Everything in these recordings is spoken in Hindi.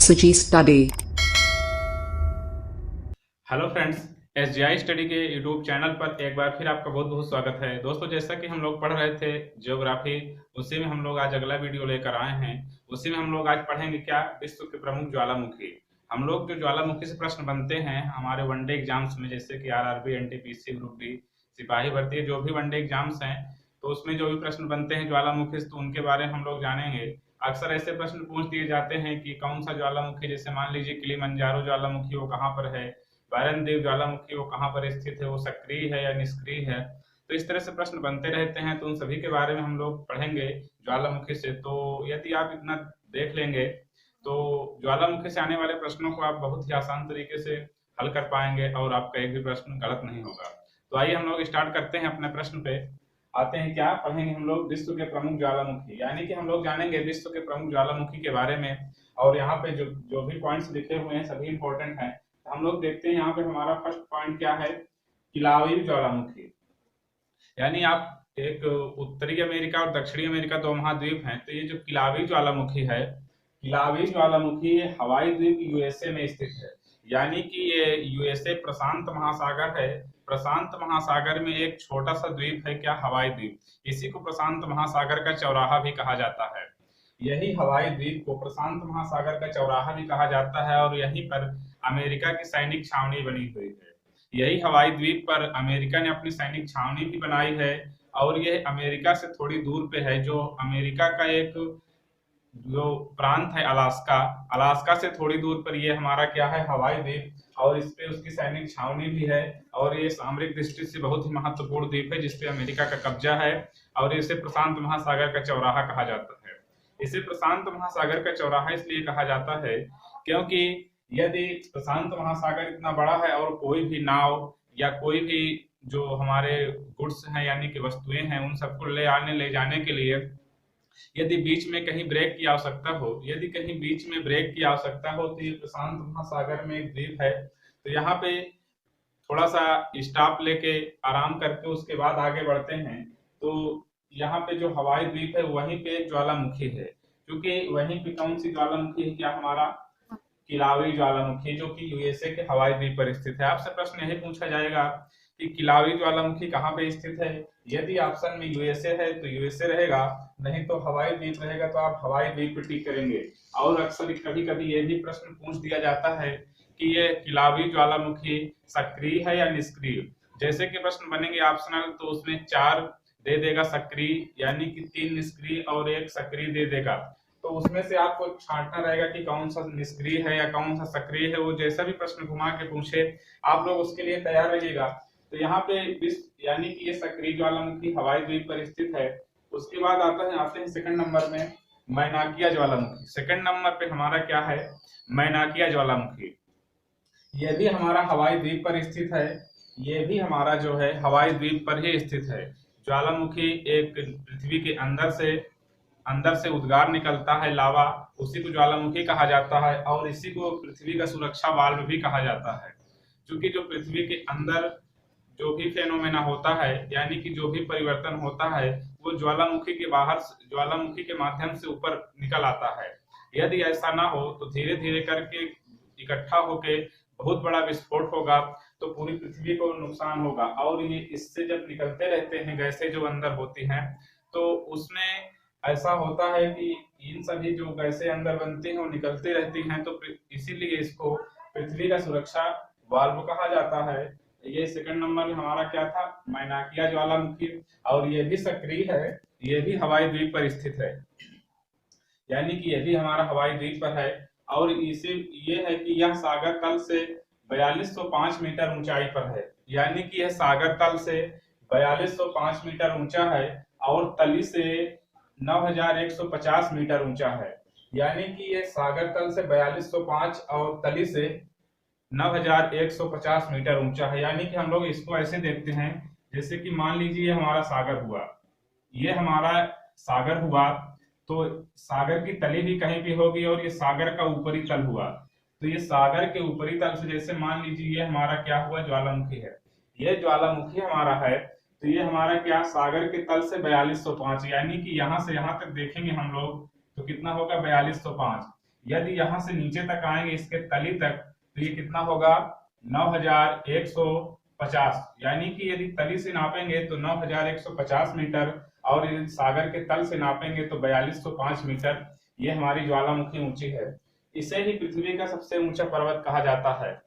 SGI study. Hello friends, SGI study के यूट्यूब चैनल पर एक बार फिर आपका बहुत बहुत स्वागत है। दोस्तों, जैसा कि हम लोग पढ़ रहे थे ज्योग्राफी, उसी में हम लोग आज अगला वीडियो लेकर आए हैं। उसी में हम लोग आज पढ़ेंगे क्या, विश्व के प्रमुख ज्वालामुखी। हम लोग जो ज्वालामुखी से प्रश्न बनते हैं हमारे वनडे एग्जाम्स में, जैसे कि आरआरबी, एनटीपीसी, ग्रुप डी, सिपाही भर्ती, जो भी वनडे एग्जाम्स हैं, तो उसमें जो भी प्रश्न बनते हैं ज्वालामुखी से, तो उनके बारे में हम लोग जानेंगे। अक्सर ऐसे प्रश्न पूछ दिए जाते हैं कि कौन सा ज्वालामुखी, जैसे मान लीजिए किलिमंजारो ज्वालामुखी, वो कहाँ पर है। वारनदेव ज्वालामुखी वो कहाँ पर स्थित है, वो सक्रिय है या निष्क्रिय है। तो इस तरह से प्रश्न बनते रहते हैं, तो उन सभी के बारे में हम लोग पढ़ेंगे ज्वालामुखी से। तो यदि आप इतना देख लेंगे तो ज्वालामुखी से आने वाले प्रश्नों को आप बहुत ही आसान तरीके से हल कर पाएंगे और आपका एक भी प्रश्न गलत नहीं होगा। तो आइए हम लोग स्टार्ट करते हैं अपने प्रश्न पे। आते हैं, क्या पढ़ेंगे हम लोग, विश्व के प्रमुख ज्वालामुखी, यानी कि हम लोग जानेंगे विश्व के प्रमुख ज्वालामुखी के बारे में। और यहाँ पे जो जो भी पॉइंट्स लिखे हुए हैं सभी इंपॉर्टेंट हैं। हम लोग देखते हैं यहाँ पे हमारा फर्स्ट पॉइंट क्या है, किलावी ज्वालामुखी। यानी आप एक उत्तरी अमेरिका और दक्षिणी अमेरिका दो महाद्वीप हैं, तो ये जो किलावी ज्वालामुखी है, किलावी ज्वालामुखी हवाई द्वीप यूएसए में स्थित है। यानी कि ये यूएसए प्रशांत महासागर है। प्रशांत महासागर में एक छोटा सा द्वीप है, क्या, हवाई द्वीप। इसी को प्रशांत महासागर का चौराहा भी कहा जाता है। यही हवाई द्वीप को प्रशांत महासागर का चौराहा भी कहा जाता है, और यहीं पर अमेरिका की सैनिक छावनी बनी हुई है। यही हवाई द्वीप पर अमेरिका ने अपनी सैनिक छावनी भी बनाई है। और यह अमेरिका से थोड़ी दूर पे है, जो अमेरिका का एक जो प्रांत है अलास्का, अलास्का से थोड़ी दूर पर ये हमारा क्या है, हवाई द्वीप। और इस पे उसकी सैनिक छावनी भी है। और ये सामरिक दृष्टि से बहुत ही महत्वपूर्ण द्वीप है, जिसपे अमेरिका का कब्जा है। और इसे प्रशांत महासागर का चौराहा कहा जाता है। इसे प्रशांत महासागर का चौराहा इसलिए कहा जाता है क्योंकि यदि प्रशांत महासागर इतना बड़ा है और कोई भी नाव या कोई भी जो हमारे गुड्स हैं यानी कि वस्तुएं हैं, उन सबको ले जाने के लिए यदि बीच में कहीं ब्रेक की आवश्यकता हो, यदि कहीं बीच में ब्रेक की आवश्यकता हो, तो ये प्रशांत महासागर में एक द्वीप है। तो यहाँ पे थोड़ा सा स्टॉप लेके आराम करके उसके बाद आगे बढ़ते हैं। तो यहाँ पे जो हवाई द्वीप है वहीं पे एक ज्वालामुखी है, क्योंकि वहीं पे कौन सी ज्वालामुखी है, क्या, हमारा किलावी ज्वालामुखी, जो कि यूएसए के हवाई द्वीप पर स्थित है। आपसे प्रश्न यही पूछा जाएगा कि किलावी ज्वालामुखी कहाँ पे स्थित है। यदि ऑप्शन में यूएसए है तो यूएसए रहेगा, नहीं तो हवाई द्वीप रहेगा तो आप हवाई द्वीप पर टिक करेंगे। और अक्सर कभी कभी ये भी प्रश्न पूछ दिया जाता है कि ये किलावी ज्वालामुखी सक्रिय है या निष्क्रिय। जैसे कि प्रश्न बनेंगे ऑप्शनल, तो उसमें 4 दे देगा सक्रिय, यानी कि 3 निष्क्रिय और 1 सक्रिय दे देगा। तो उसमें से आपको छांटना रहेगा कि कौन सा निष्क्रिय है या कौन सा सक्रिय है। वो जैसा भी प्रश्न घुमा के पूछे, आप लोग उसके लिए तैयार रहिएगा। तो यहाँ पे यानी कि ये सक्रिय ज्वालामुखी हवाई द्वीप पर स्थित है। उसके बाद आते हैं सेकंड नंबर में मैनाकिया ज्वालामुखी। सेकंड नंबर पे हमारा क्या है, मैनाकिया ज्वालामुखी। ये भी हमारा हवाई द्वीप पर स्थित है। ये भी हमारा जो है हवाई द्वीप पर ही स्थित है। ज्वालामुखी एक पृथ्वी के अंदर से उद्गार निकलता है लावा, उसी को ज्वालामुखी कहा जाता है। और इसी को पृथ्वी का सुरक्षा वाल्व भी कहा जाता है, क्योंकि जो पृथ्वी के अंदर जो भी फेनोमेना होता है, यानी कि जो भी परिवर्तन होता है, वो ज्वालामुखी के बाहर, ज्वालामुखी के माध्यम से ऊपर निकल आता है। यदि ऐसा ना हो तो धीरे धीरे करके इकट्ठा होके बहुत बड़ा विस्फोट होगा, तो पूरी पृथ्वी को नुकसान होगा। और ये इससे जब निकलते रहते हैं गैसें जो अंदर होती हैं, तो उसमें ऐसा होता है कि इन सभी जो गैसें अंदर बनती हैं वो निकलती रहती हैं। तो इसीलिए इसको पृथ्वी का सुरक्षा वाल्व कहा जाता है। ये सेकंड नंबर में हमारा क्या था, मैनाकिया ज्वालामुखी। और ये भी सक्रिय है, ये भी हवाई द्वीप पर स्थित है, यानी कि ये भी हमारा हवाई द्वीप पर है। और इसे ये है कि यह सागर तल से 4205 मीटर ऊंचाई पर है। यानी कि यह सागर तल से 4205 मीटर ऊंचा है और तली से 9150 मीटर ऊंचा है। यानी कि ये सागर तल से 4205 और तली से 9150 मीटर ऊंचा है। यानी कि हम लोग इसको ऐसे देखते हैं, जैसे कि मान लीजिए ये हमारा सागर हुआ, ये हमारा सागर हुआ, तो सागर की तली भी कहीं भी होगी और ये सागर का ऊपरी तल हुआ। तो ये सागर के ऊपरी तल से, जैसे मान लीजिए ये हमारा क्या हुआ, ज्वालामुखी है, ये ज्वालामुखी हमारा है। तो ये हमारा क्या, सागर के तल से 4205, यानी कि यहाँ से यहाँ तक देखेंगे हम लोग तो कितना होगा, 4205। यदि यहाँ से नीचे तक आएंगे इसके तली तक, तो ये कितना होगा 9150, यानी कि यदि तली से नापेंगे तो 9150 मीटर, और यदि सागर के तल से नापेंगे तो 4205 मीटर ये हमारी ज्वालामुखी ऊंची है। इसे ही पृथ्वी का सबसे ऊंचा पर्वत कहा जाता है।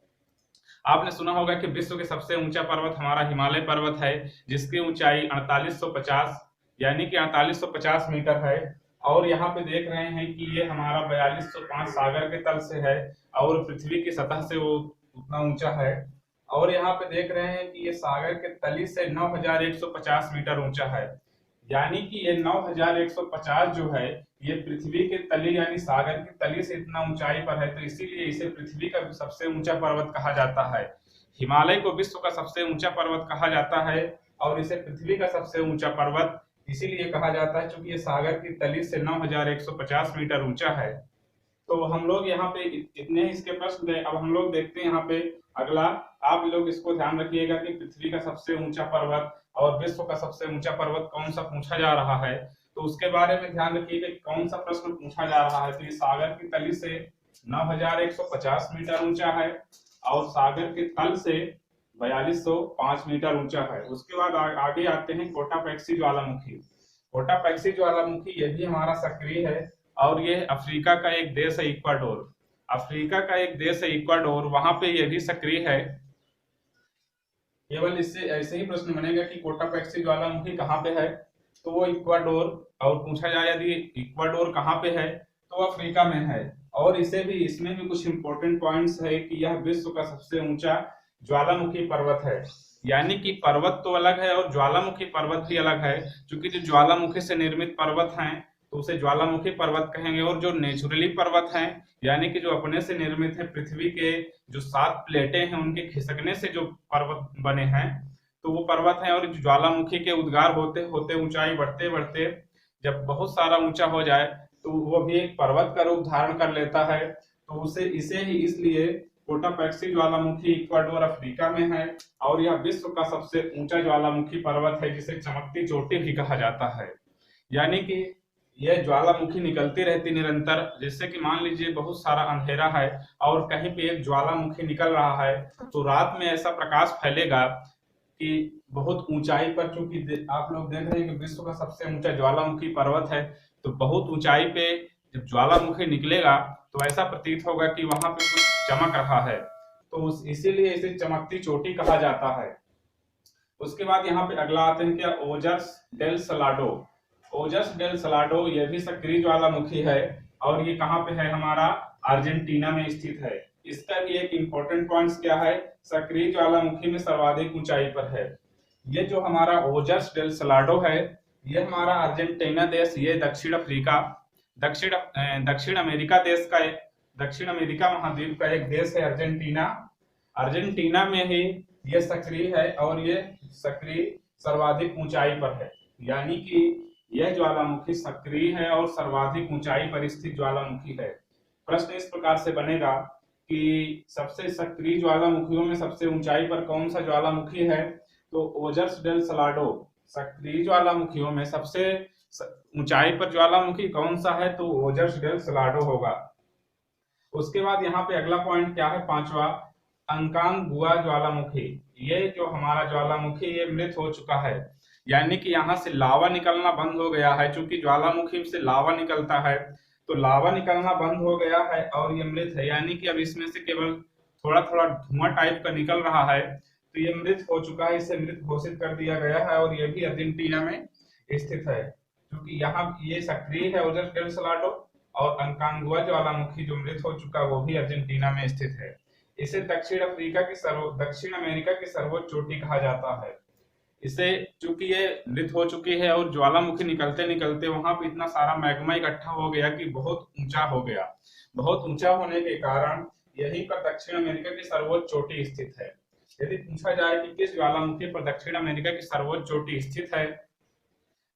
आपने सुना होगा कि विश्व के सबसे ऊंचा पर्वत हमारा हिमालय पर्वत है, जिसकी ऊंचाई 4850 यानी कि 4850 मीटर है। और यहाँ पे देख रहे हैं कि ये हमारा 4205 सागर के तल से है, और पृथ्वी की सतह से वो उतना ऊंचा है। और यहाँ पे देख रहे हैं कि ये सागर के तली से 9150 मीटर ऊंचा है, यानी कि ये 9150 जो है ये पृथ्वी के तली यानी सागर की तली से इतना ऊंचाई पर है, तो इसीलिए इसे पृथ्वी का सबसे ऊंचा पर्वत कहा जाता है। हिमालय को विश्व का सबसे ऊंचा पर्वत कहा जाता है, और इसे पृथ्वी का सबसे ऊंचा पर्वत इसीलिए कहा जाता है क्योंकि ये सागर की तली से 9150 मीटर ऊंचा है। तो हम लोग यहाँ पे इतने ही इसके प्रश्न थे। अब हम लोग देखते हैं यहाँ पे अगला। आप लोग इसको ध्यान रखिएगा कि पृथ्वी का सबसे ऊंचा पर्वत और विश्व का सबसे ऊंचा पर्वत कौन सा पूछा जा रहा है, तो उसके बारे में ध्यान रखिएगा कौन सा प्रश्न पूछा जा रहा है। तो ये सागर की तली से 9150 मीटर ऊंचा है, और सागर के तल से 4205 मीटर ऊंचा है। उसके बाद आगे आते हैं कोटापैक्सी ज्वालामुखी। कोटापैक्सी ज्वालामुखी ये भी हमारा सक्रिय है, और ये अफ्रीका का एक देश है इक्वाडोर। अफ्रीका का एक देश है इक्वाडोर, वहां पे ये भी सक्रिय है। केवल इससे ऐसे ही प्रश्न बनेगा कि कोटापैक्सी ज्वालामुखी कहाँ पे है, तो वो इक्वाडोर। और पूछा जाए यदि इक्वाडोर कहाँ पे है, तो अफ्रीका में है। और इसमें भी कुछ इंपॉर्टेंट पॉइंट्स है कि यह विश्व का सबसे ऊंचा ज्वालामुखी पर्वत है, यानी कि पर्वत तो अलग है और ज्वालामुखी पर्वत भी अलग है। क्योंकि जो ज्वालामुखी से निर्मित पर्वत हैं तो उसे ज्वालामुखी पर्वत कहेंगे, और जो नेचुरली पर्वत हैं यानी कि जो अपने से निर्मित है, पृथ्वी के जो 7 प्लेटें हैं उनके खिसकने से जो पर्वत बने हैं तो वो पर्वत हैं। और ज्वालामुखी के उद्गार होते होते ऊंचाई बढ़ते बढ़ते जब बहुत सारा ऊंचा हो जाए तो वो भी एक पर्वत का रूप धारण कर लेता है। तो इसे ही इसलिए कोटापैक्सी ज्वालामुखी इक्वाडोर अफ्रीका में है, और यह विश्व का सबसे ऊंचा ज्वालामुखी पर्वत है, जिसे चमकती चोटी भी कहा जाता है। यानी कि यह ज्वालामुखी निकलती रहती निरंतर, जिससे कि मान लीजिए बहुत सारा अंधेरा है और कहीं पे एक ज्वालामुखी निकल रहा है, तो रात में ऐसा प्रकाश फैलेगा कि बहुत ऊंचाई पर, चूंकि आप लोग देख रहे हैं कि विश्व का सबसे ऊंचा ज्वालामुखी पर्वत है, तो बहुत ऊंचाई पे जब ज्वालामुखी निकलेगा तो ऐसा प्रतीत होगा कि वहां पे कुछ चमक रहा है, तो इसीलिए इसे चमकती चोटी कहा जाता है। उसके बाद यहाँ पे अगला आते हैं क्या, ओजर्स डेल सलाडो। ओजस डेल सलाडो यह भी सक्रिय ज्वालामुखी है, और ये कहाँ पे है, हमारा अर्जेंटीना में स्थित है। इसका भी एक इंपॉर्टेंट पॉइंट्स क्या है, सक्रिय ज्वालामुखी में सर्वाधिक ऊंचाई पर है। ये जो हमारा ओजस डेल सलाडो है ये हमारा अर्जेंटीना देश, ये दक्षिण अफ्रीका दक्षिण अमेरिका देश का दक्षिण अमेरिका महाद्वीप का एक देश है अर्जेंटीना। अर्जेंटीना में ही ये सक्रिय है, और ये सक्रिय सर्वाधिक ऊंचाई पर है, यानी कि यह ज्वालामुखी सक्रिय है और सर्वाधिक ऊंचाई पर स्थित ज्वालामुखी है। प्रश्न इस प्रकार से बनेगा कि सबसे सक्रिय ज्वालामुखियों में सबसे ऊंचाई पर कौन सा ज्वालामुखी है, तो ओजर्स डेल सलाडो सक्रिय ज्वालामुखियों में सबसे ऊंचाई पर ज्वालामुखी कौन सा है, तो ओजर्स डेल सलाडो होगा। उसके बाद यहाँ पे अगला पॉइंट क्या है, पांचवा, अंकांगुआ ज्वालामुखी। ये जो हमारा ज्वालामुखी ये मृत हो चुका है, यानी कि यहाँ से लावा निकलना बंद हो गया है। चूंकि ज्वालामुखी से लावा निकलता है तो लावा निकलना बंद हो गया है और ये मृत है, यानी कि अब इसमें से केवल थोड़ा थोड़ा धुआं टाइप का निकल रहा है, तो ये मृत हो चुका है, इसे मृत घोषित कर दिया गया है। और ये भी अर्जेंटीना में स्थित है, क्योंकि यहाँ ये सक्रिय है ओजस डेल सलाडो, और अंकांगुआ ज्वालामुखी जो मृत हो चुका वो भी अर्जेंटीना में स्थित है। इसे दक्षिण अमेरिका की सर्वोच्च चोटी कहा जाता है। इसे चूंकि ये मृत हो चुकी है और ज्वालामुखी निकलते निकलते वहां पे इतना सारा मैग्मा इकट्ठा हो गया कि बहुत ऊंचा हो गया। बहुत ऊंचा होने के कारण यहीं पर दक्षिण अमेरिका की सर्वोच्च चोटी स्थित है। यदि पूछा जाए कि किस ज्वालामुखी पर दक्षिण अमेरिका की सर्वोच्च चोटी स्थित है,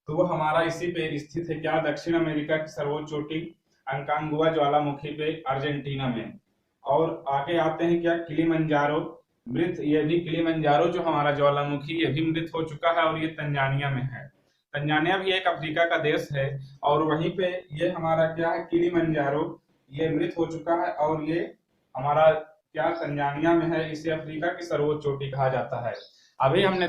तो वो हमारा इसी पे स्थित है, क्या, दक्षिण अमेरिका की सर्वोच्च चोटी अंकांगुआ ज्वालामुखी पे अर्जेंटीना में। और आगे आते हैं क्या, किलिमंजारो मृत। ये भी किलिमंजारो जो हमारा ज्वालामुखी ये भी मृत हो चुका है, और ये तंजानिया में है। तंजानिया भी एक अफ्रीका का देश है, और वहीं पे ये हमारा क्या है, किलिमंजारो ये मृत हो चुका है और ये हमारा क्या तंजानिया में है। इसे अफ्रीका की सर्वोच्च चोटी कहा जाता है। अभी हमने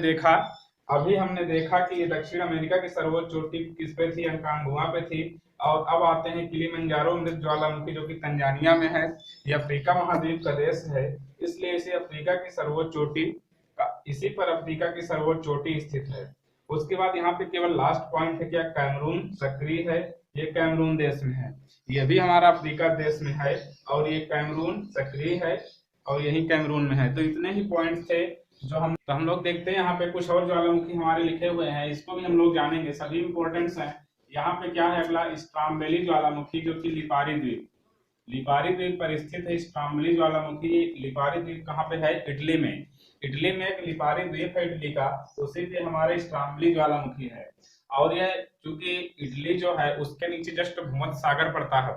देखा कि ये दक्षिण अमेरिका की सर्वोच्च चोटी किस पे थी, अंकांगुआ पे थी। और अब आते हैं किलिमंजारो मृत ज्वालामुखी जो कि तंजानिया में है। ये अफ्रीका महाद्वीप का देश है, इसलिए इसे अफ्रीका की सर्वोच्च चोटी इसी पर अफ्रीका की सर्वोच्च चोटी स्थित है। उसके बाद यहाँ पे केवल लास्ट पॉइंट है, क्या कैमरून सक्रिय है। ये कैमरून देश में है, ये भी हमारा अफ्रीका देश में है और ये कैमरून सक्रिय है और यही कैमरून में है। तो इतने ही पॉइंट थे जो हम लोग देखते हैं। यहाँ पे कुछ और ज्वालामुखी हमारे लिखे हुए हैं, इसको भी हम लोग जानेंगे, सभी इंपॉर्टेंट्स हैं। यहाँ पे क्या है अगला, स्ट्राम्बेली ज्वालामुखी जो कि लिपारी द्वीप पर स्थित है। स्ट्राम्बेली ज्वालामुखी लिपारी द्वीप कहाँ पे है, इटली में। इटली में एक लिपारी द्वीप है इटली का, उसी पे हमारे स्ट्राम्बेली ज्वालामुखी है। और यह चूंकि इटली जो है उसके नीचे जस्ट भूमध्य सागर पड़ता है,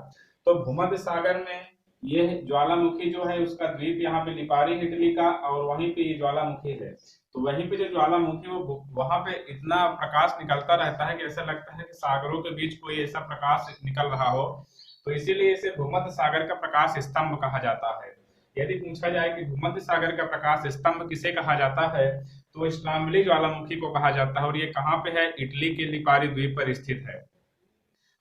तो भूमध्य सागर में ये ज्वालामुखी जो है उसका द्वीप यहाँ पे लिपारी इटली का, और वहीं पे ये ज्वालामुखी है। तो वहीं पे जो ज्वालामुखी वो वहां पे इतना प्रकाश निकलता रहता है कि ऐसा लगता है कि सागरों के बीच कोई ऐसा प्रकाश निकल रहा हो। तो इसीलिए इसे भूमध्य सागर का प्रकाश स्तंभ कहा जाता है। यदि पूछा जाए कि भूमध्य सागर का प्रकाश स्तंभ किसे कहा जाता है, तो स्ट्राम्बेली ज्वालामुखी को कहा जाता है। और ये कहाँ पे है, इटली के लिपारी द्वीप पर स्थित है।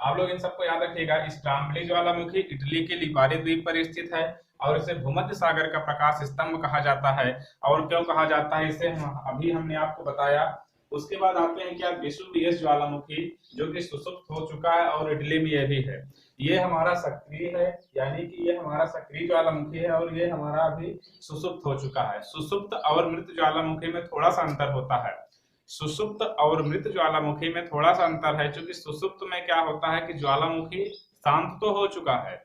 आप लोग इन सबको याद रखिएगा, स्ट्राम्बेली ज्वालामुखी इटली के लिपारी द्वीप पर स्थित है और इसे भूमध्य सागर का प्रकाश स्तंभ कहा जाता है। और क्यों कहा जाता है इसे अभी हमने आपको बताया। उसके बाद आते हैं क्या, वेसुवियस ज्वालामुखी जो कि सुसुप्त हो चुका है और इटली में यह भी है। ये हमारा सक्रिय है, यानी कि ये हमारा सक्रिय ज्वालामुखी है और ये हमारा अभी सुसुप्त हो चुका है। सुसुप्त और मृत ज्वालामुखी में थोड़ा सा अंतर होता है। सुसुप्त और मृत ज्वालामुखी में थोड़ा सा अंतर है, क्योंकि सुसुप्त में क्या होता है कि ज्वालामुखी शांत तो हो चुका है,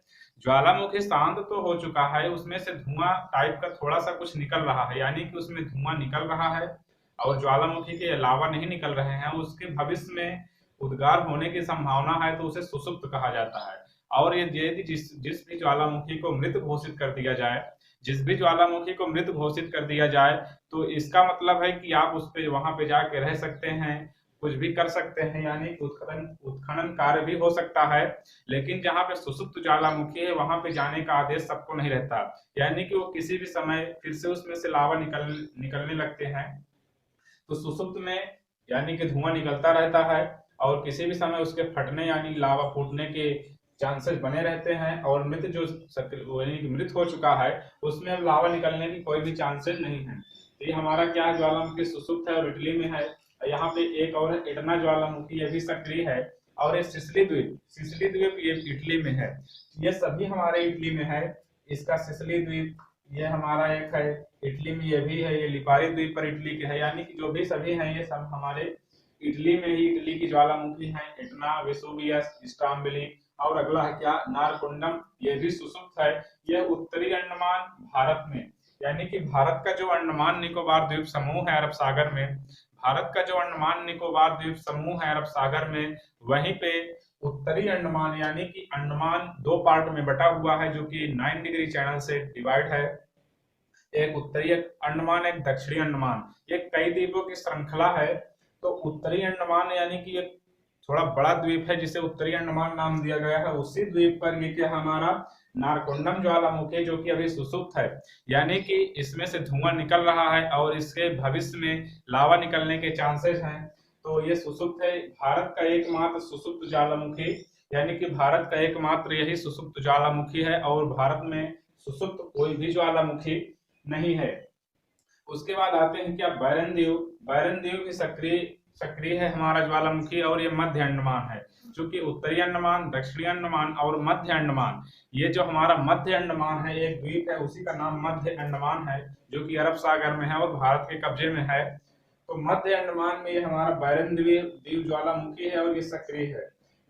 ज्वालामुखी शांत तो हो चुका है, उसमें से धुआं टाइप का थोड़ा सा कुछ निकल रहा है, यानी कि उसमें धुआं निकल रहा है और ज्वालामुखी के अलावा नहीं निकल रहे हैं। उसके भविष्य में उद्गार होने की संभावना है, तो उसे सुसुप्त कहा जाता है। और ये यदि जिस भी ज्वालामुखी को मृत घोषित कर दिया जाए, तो इसका मतलब है कि आप उस पे वहां पे जाके रह सकते हैं, कुछ भी कर सकते हैं, यानी कि उत्खनन कार्य भी हो सकता है। लेकिन जहाँ पे सुसुप्त ज्वालामुखी है वहां पे जाने का आदेश सबको नहीं रहता, यानी कि वो किसी भी समय फिर से उसमें से लावा निकलने लगते हैं। तो सुसुप्त में यानी कि धुआं निकलता रहता है और किसी भी समय उसके फटने यानी लावा फूटने के चांसेस बने रहते हैं। और मृत जो यानी कि मृत हो चुका है उसमें अब लावा निकलने की कोई भी चांसेस नहीं है। तो ये हमारा क्या है, ज्वालामुखी सुसुप्त है और इटली में है। यहाँ पे एक और है एटना ज्वालामुखी, ये भी सक्रिय है। और ये सिसिली द्वीप ये इटली में है। ये सभी हमारे इटली में है। इसका सिसिली द्वीप ये हमारा एक है इटली में, ये भी है, ये लिपारी द्वीप पर इटली के है। यानी कि जो भी सभी हैं ये सब हमारे इटली में ही इटली की ज्वालामुखी है, एटना, वेसुवियस, स्ट्राम्बेली। और अगला है क्या, नारकुंडम, ये भी सुसुप्त है। यह उत्तरी अंडमान भारत में, यानी कि भारत का जो अंडमान निकोबार द्वीप समूह है अरब सागर में, वहीं पे उत्तरी अंडमान यानी कि अंडमान दो पार्ट में बटा हुआ है, जो कि 9 डिग्री चैनल से डिवाइड है। एक उत्तरी अंडमान, एक दक्षिणी अंडमान, ये कई द्वीपों की श्रृंखला है। तो उत्तरी अंडमान यानी कि एक थोड़ा बड़ा द्वीप है जिसे उत्तरी अंडमान नाम दिया गया है। उसी द्वीप पर ये क्या हमारा नारकुंडम ज्वालामुखी जो कि अभी सुसुप्त है, यानी कि इसमें से धुआं निकल रहा है और इसके भविष्य में लावा निकलने के चांसेस हैं। तो ये सुसुप्त है, भारत का एकमात्र सुसुप्त ज्वालामुखी, यानी कि भारत का एकमात्र यही सुसुप्त ज्वालामुखी है और भारत में सुसुप्त कोई भी ज्वालामुखी नहीं है। उसके बाद आते हैं क्या, बैरन द्वीप भी सक्रिय है हमारा ज्वालामुखी, और ये मध्य अंडमान है। चूंकि उत्तरी अंडमान, दक्षिणी अंडमान और मध्य अंडमान, ये जो हमारा मध्य अंडमान है एक द्वीप है, उसी का नाम मध्य अंडमान है, जो कि अरब सागर में है और भारत के कब्जे में है। तो मध्य अंडमान में ये हमारा बैरन द्वीप ज्वालामुखी है और ये सक्रिय है,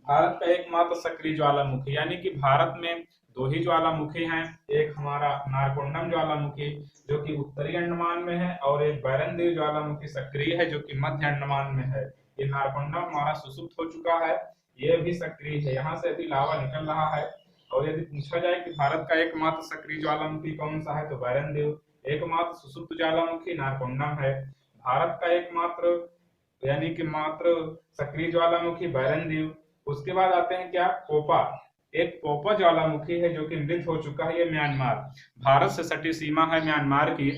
भारत का एकमात्र सक्रिय ज्वालामुखी। यानी कि भारत में दो ही ज्वालामुखी हैं, एक हमारा नारकुंडम ज्वालामुखी जो कि उत्तरी अंडमान में है, और एक बैरन द्वीप ज्वालामुखी सक्रिय है जो कि मध्य अंडमान में है। ये नारकुंडम हमारा सुसुप्त हो चुका है, ये भी सक्रिय है, यहाँ से अभी लावा निकल रहा है। और यदि पूछा जाए कि भारत का एकमात्र सक्रिय ज्वालामुखी कौन सा है, तो बैरन द्वीप। एकमात्र सुसुप्त ज्वालामुखी नारकुंडम है। भारत का एकमात्र यानी कि मात्र सक्रिय ज्वालामुखी बैरन द्वीप। उसके बाद आते हैं क्या, कोपा। एक पोपो ज्वालामुखी है जो कि मृत हो चुका है, ये म्यांमार, भारत से सटी सीमा है म्यांमार की।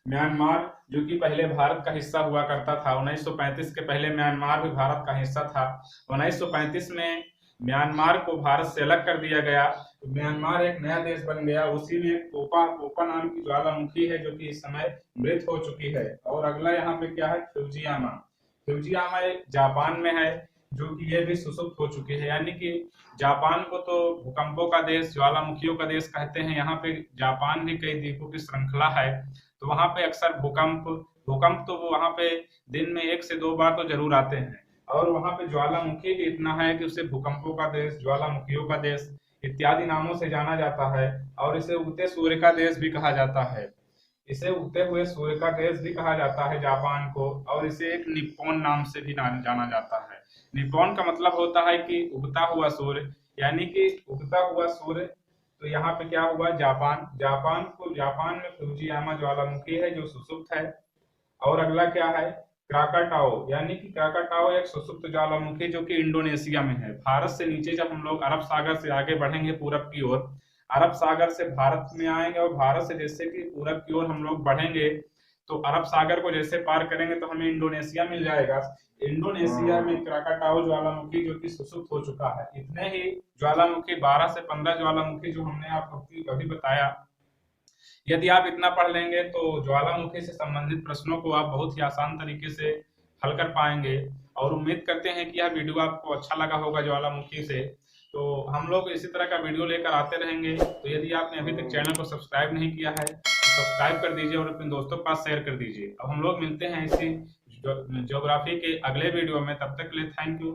म्यांमार जो कि पहले भारत का हिस्सा हुआ करता था, 1935 के पहले म्यांमार भी भारत का हिस्सा था। 1935 में म्यांमार को भारत से अलग कर दिया गया, तो म्यांमार एक नया देश बन गया। उसी में एक पोपा नाम की ज्वालामुखी है जो कि इस समय मृत हो चुकी है। और अगला यहाँ पे क्या है, फ्यूजियामा। फ्यूजियामा एक जापान में है जो कि ये भी सुसुप्त हो चुकी है। यानी कि जापान को तो भूकंपों का देश, ज्वालामुखियों का देश कहते हैं। यहाँ पे जापान भी कई द्वीपों की श्रृंखला है, तो वहां पे अक्सर भूकंप तो वो वहां पे दिन में 1 से 2 बार तो जरूर आते हैं। और वहां पे ज्वालामुखी भी इतना है कि उसे भूकंपों का देश, ज्वालामुखियों का देश इत्यादि नामों से जाना जाता है। और इसे उगते सूर्य का देश भी कहा जाता है, इसे उगते हुए सूर्य का देश भी कहा जाता है जापान को। और इसे एक निप्पॉन नाम से भी जाना जाता है। निप्पॉन का मतलब होता है कि उगता हुआ सूर्य, यानी कि उगता हुआ सूर्य। तो यहाँ पे क्या हुआ, जापान में फ्यूजियामा ज्वालामुखी है जो सुसुप्त है। और अगला क्या है, क्राकाटाओ, यानी कि क्राकाटाओ एक सुसुप्त ज्वालामुखी जो कि इंडोनेशिया में है। भारत से नीचे जब हम लोग अरब सागर से आगे बढ़ेंगे पूरब की ओर, अरब सागर से भारत में आएंगे और भारत से जैसे कि पूरब की ओर हम लोग बढ़ेंगे, तो अरब सागर को जैसे पार करेंगे तो हमें इंडोनेशिया मिल जाएगा। इंडोनेशिया में क्राकाटाओ ज्वालामुखी जो कि सुसुप्त हो चुका है। इतने ही ज्वालामुखी, 12 से 15 ज्वालामुखी जो हमने आपको अभी बताया, यदि आप इतना पढ़ लेंगे तो ज्वालामुखी से संबंधित प्रश्नों को आप बहुत ही आसान तरीके से हल कर पाएंगे। और उम्मीद करते हैं कि यह वीडियो आपको अच्छा लगा होगा ज्वालामुखी से। तो हम लोग इसी तरह का वीडियो लेकर आते रहेंगे। तो यदि आपने अभी तक चैनल को सब्सक्राइब नहीं किया है तो सब्सक्राइब कर दीजिए और अपने दोस्तों के पास शेयर कर दीजिए। अब हम लोग मिलते हैं इसी ज्योग्राफी के अगले वीडियो में, तब तक के लिए थैंक यू।